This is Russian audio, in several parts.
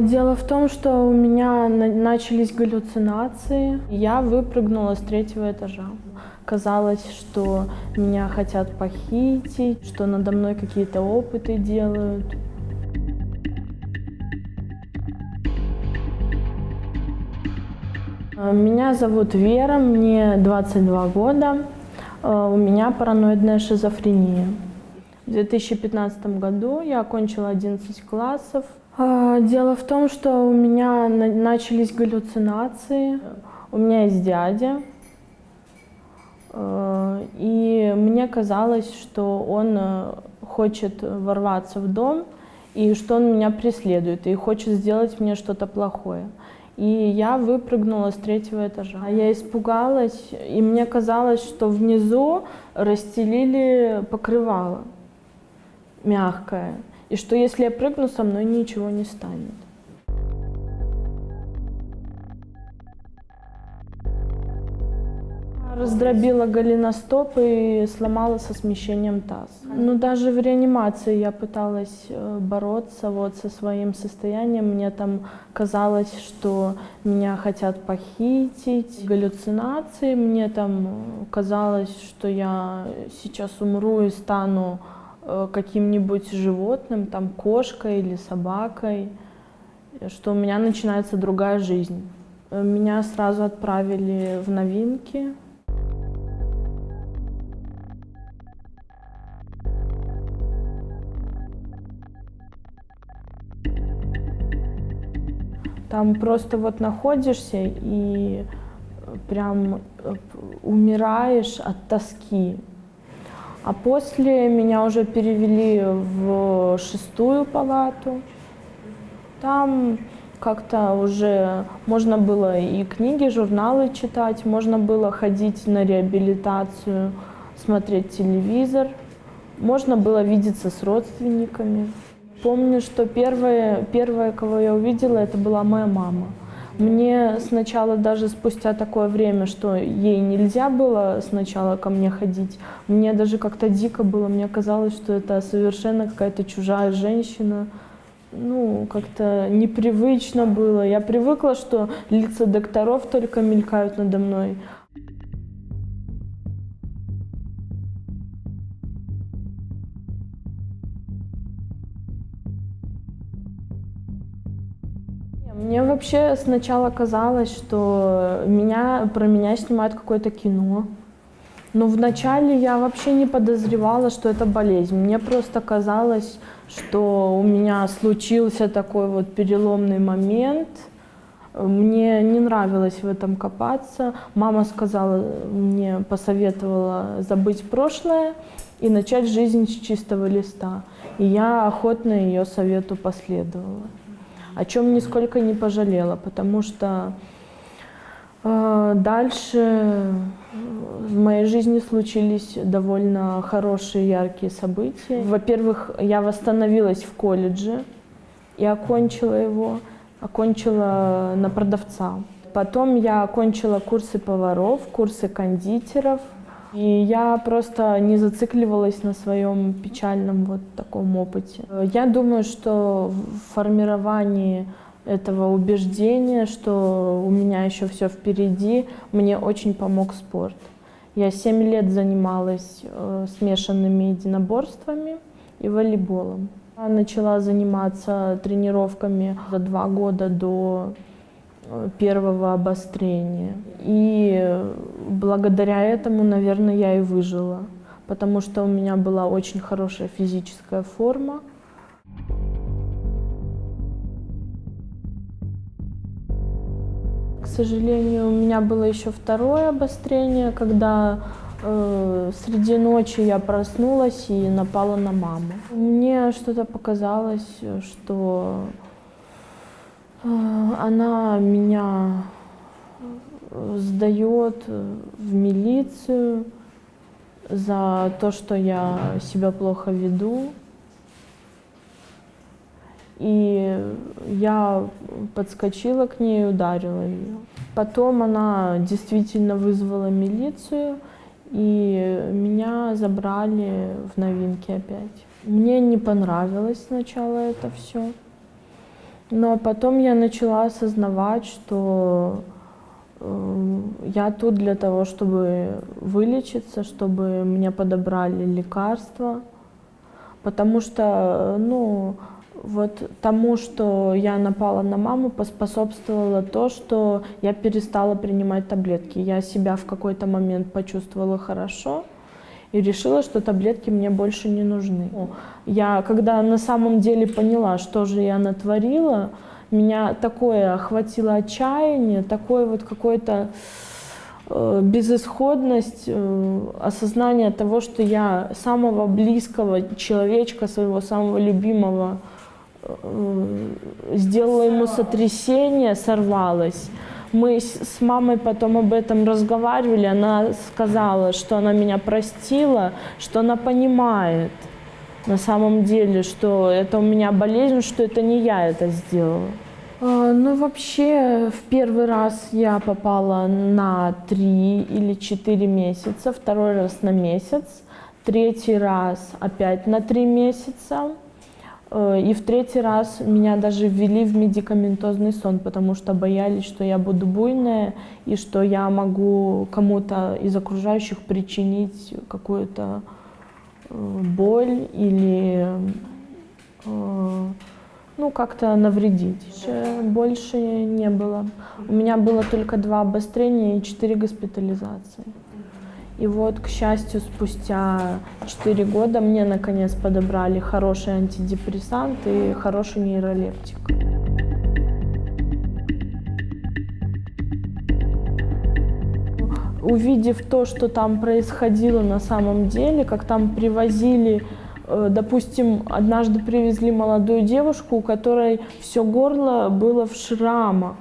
Дело в том, что у меня начались галлюцинации. Я выпрыгнула с 3-го этажа. Казалось, что меня хотят похитить, что надо мной какие-то опыты делают. Меня зовут Вера, мне 22 года. У меня параноидная шизофрения. В 2015 году я окончила 11 классов. Дело в том, что у меня начались галлюцинации. У меня есть дядя. И мне казалось, что он хочет ворваться в дом, и что он меня преследует, и хочет сделать мне что-то плохое. И я выпрыгнула с 3-го этажа. Я испугалась, и мне казалось, что внизу расстелили покрывало мягкое, и что если я прыгну, со мной ничего не станет. Раздробила голеностоп и сломала со смещением таз. Но даже в реанимации я пыталась бороться со своим состоянием. Мне там казалось, что меня хотят похитить. Галлюцинации. Мне там казалось, что я сейчас умру и стану каким-нибудь животным, там кошкой или собакой, что у меня начинается другая жизнь. Меня сразу отправили в новинки. Там просто находишься и прям умираешь от тоски. А после меня уже перевели в 6-ю палату. Там как-то уже можно было и книги, журналы читать, можно было ходить на реабилитацию, смотреть телевизор, можно было видеться с родственниками. Помню, что первое, кого я увидела, это была моя мама. Мне сначала, даже спустя такое время, что ей нельзя было сначала ко мне ходить, мне даже как-то дико было, мне казалось, что это совершенно какая-то чужая женщина. Как-то непривычно было. Я привыкла, что лица докторов только мелькают надо мной. Мне вообще сначала казалось, что про меня снимают какое-то кино. Но вначале я вообще не подозревала, что это болезнь. Мне просто казалось, что у меня случился такой переломный момент. Мне не нравилось в этом копаться. Мама посоветовала забыть прошлое и начать жизнь с чистого листа. И я охотно ее совету последовала. О чем нисколько не пожалела, потому что дальше в моей жизни случились довольно хорошие, яркие события. Во-первых, я восстановилась в колледже и окончила его, окончила на продавца. Потом я окончила курсы поваров, курсы кондитеров. И я просто не зацикливалась на своем печальном таком опыте. Я думаю, что в формировании этого убеждения, что у меня еще все впереди, мне очень помог спорт. Я 7 лет занималась смешанными единоборствами и волейболом. Я начала заниматься тренировками за 2 года до первого обострения. И благодаря этому, наверное, я и выжила, потому что у меня была очень хорошая физическая форма. К сожалению, у меня было еще 2-е обострение, когда среди ночи я проснулась и напала на маму. Мне что-то показалось, что она меня сдает в милицию за то, что я себя плохо веду. И я подскочила к ней и ударила ее. Потом она действительно вызвала милицию, и меня забрали в новинки опять. Мне не понравилось сначала это все. Но потом я начала осознавать, что я тут для того, чтобы вылечиться, чтобы мне подобрали лекарства. Потому что, вот тому, что я напала на маму, поспособствовало то, что я перестала принимать таблетки. Я себя в какой-то момент почувствовала хорошо и решила, что таблетки мне больше не нужны. Я, когда на самом деле поняла, что же я натворила, меня такое охватило отчаяние, такое вот какое-то безысходность, осознание того, что я самого близкого человечка, своего самого любимого, сделала ему сотрясение, сорвалась. Мы с мамой потом об этом разговаривали, она сказала, что она меня простила, что она понимает на самом деле, что это у меня болезнь, что это не я это сделала. Вообще, в первый раз я попала на 3 или 4 месяца, второй раз на месяц, третий раз опять на 3 месяца. И в третий раз меня даже ввели в медикаментозный сон, потому что боялись, что я буду буйная и что я могу кому-то из окружающих причинить какую-то боль или как-то навредить. Больше не было. У меня было только 2 обострения и 4 госпитализации. И вот, к счастью, спустя 4 года мне наконец подобрали хороший антидепрессант и хороший нейролептик. Увидев то, что там происходило на самом деле, как там привозили, допустим, однажды привезли молодую девушку, у которой все горло было в шрамах.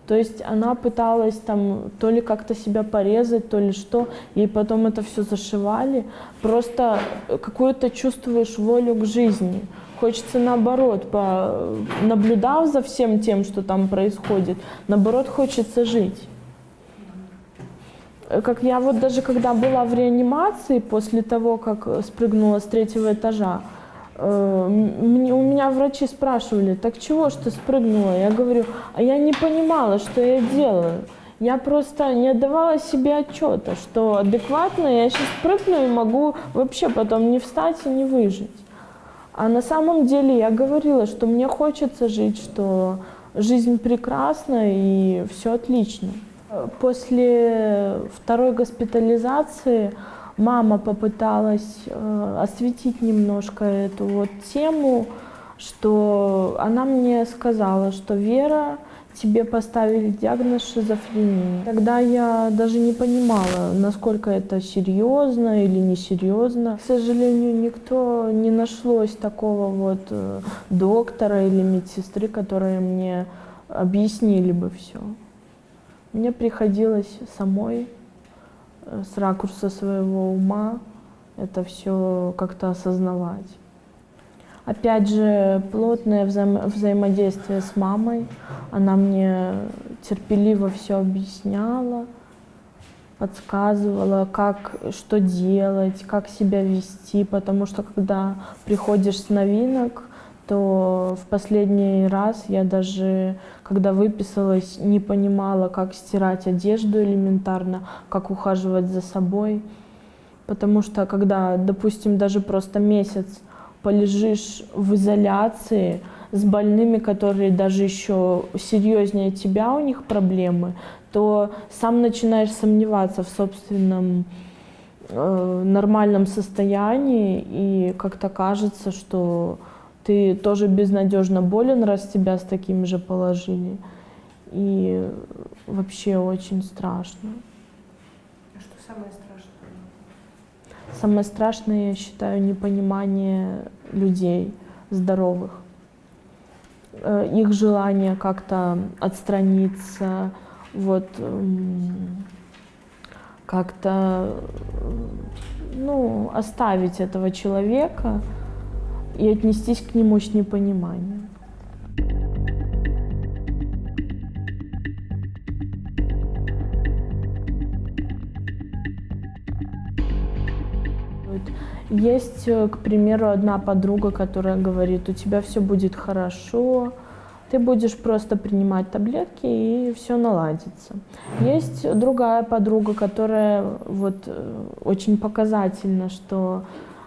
То есть она пыталась там то ли как-то себя порезать, то ли что, и потом это все зашивали. Просто какую-то чувствуешь волю к жизни. Хочется наоборот, наблюдав за всем тем, что там происходит, наоборот хочется жить. Как я вот даже когда была в реанимации, после того, как спрыгнула с 3-го этажа, у меня врачи спрашивали: так чего ж ты спрыгнула? Я говорю: а я не понимала, что я делаю. Я просто не отдавала себе отчета, что адекватно я сейчас прыгну и могу вообще потом не встать и не выжить. А на самом деле я говорила, что мне хочется жить, что жизнь прекрасна и все отлично. После 2-й госпитализации мама попыталась осветить немножко эту вот тему, что она мне сказала, что: Вера, тебе поставили диагноз шизофрения. Тогда я даже не понимала, насколько это серьезно или несерьезно. К сожалению, никто не нашлось такого вот доктора или медсестры, которые мне объяснили бы все. Мне приходилось самой с ракурса своего ума это все как-то осознавать. Опять же, плотное взаимодействие с мамой. Она мне терпеливо все объясняла, подсказывала, что делать, как себя вести. Потому что когда приходишь с новинок, то в последний раз я даже, когда выписалась, не понимала, как стирать одежду элементарно, как ухаживать за собой. Потому что когда, допустим, даже просто месяц полежишь в изоляции с больными, которые даже еще серьезнее тебя, у них проблемы, то сам начинаешь сомневаться в собственном нормальном состоянии, и как-то кажется, что ты тоже безнадежно болен, раз тебя с такими же положили. И вообще очень страшно. А что самое страшное? Самое страшное, я считаю, непонимание людей здоровых. Их желание как-то отстраниться, вот, как-то оставить этого человека и отнестись к нему с непониманием. Есть, к примеру, одна подруга, которая говорит: у тебя все будет хорошо, ты будешь просто принимать таблетки, и все наладится. Есть другая подруга, которая вот очень показательна, что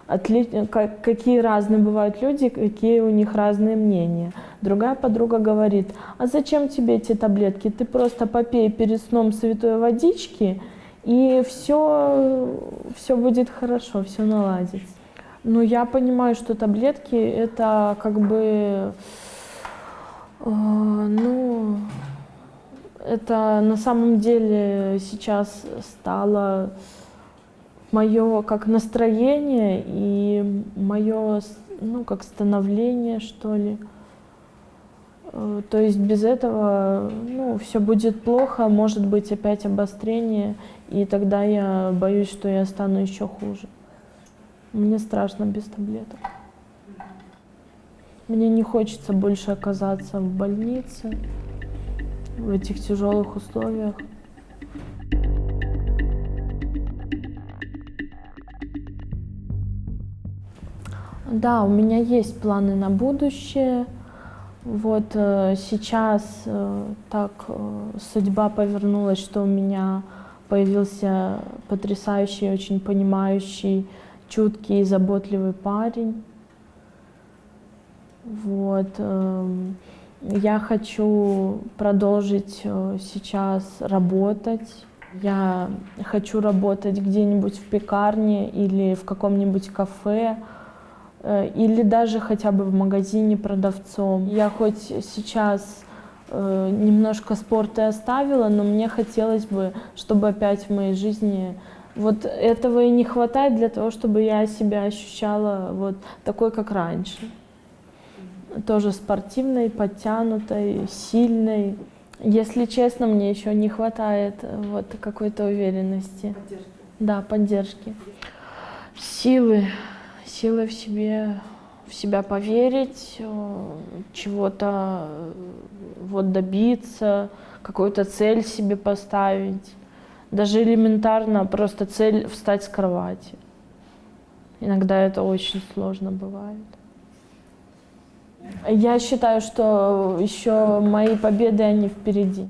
какие разные бывают люди, какие у них разные мнения. Другая подруга говорит: а зачем тебе эти таблетки? Ты просто попей перед сном святой водички, и все будет хорошо, все наладится. Но я понимаю, что таблетки это как бы, ну, это на самом деле сейчас стало мое как настроение и мое, ну, как становление, что ли. То есть без этого, ну, все будет плохо, может быть опять обострение, и тогда я боюсь, что я стану еще хуже. Мне страшно без таблеток. Мне не хочется больше оказаться в больнице, в этих тяжелых условиях. Да, у меня есть планы на будущее. Вот сейчас так судьба повернулась, что у меня появился потрясающий, очень понимающий, чуткий и заботливый парень. Вот. Я хочу продолжить сейчас работать. Я хочу работать где-нибудь в пекарне или в каком-нибудь кафе, или даже хотя бы в магазине продавцом. Я хоть сейчас немножко спорта оставила, но мне хотелось бы, чтобы опять в моей жизни вот этого и не хватает для того, чтобы я себя ощущала вот такой, как раньше. Тоже спортивной, подтянутой, сильной. Если честно, мне еще не хватает вот какой-то уверенности. Поддержки. Да, поддержки. Силы в себя поверить, чего-то вот добиться, какую-то цель себе поставить. Даже элементарно просто цель встать с кровати. Иногда это очень сложно бывает. Я считаю, что еще мои победы, они впереди.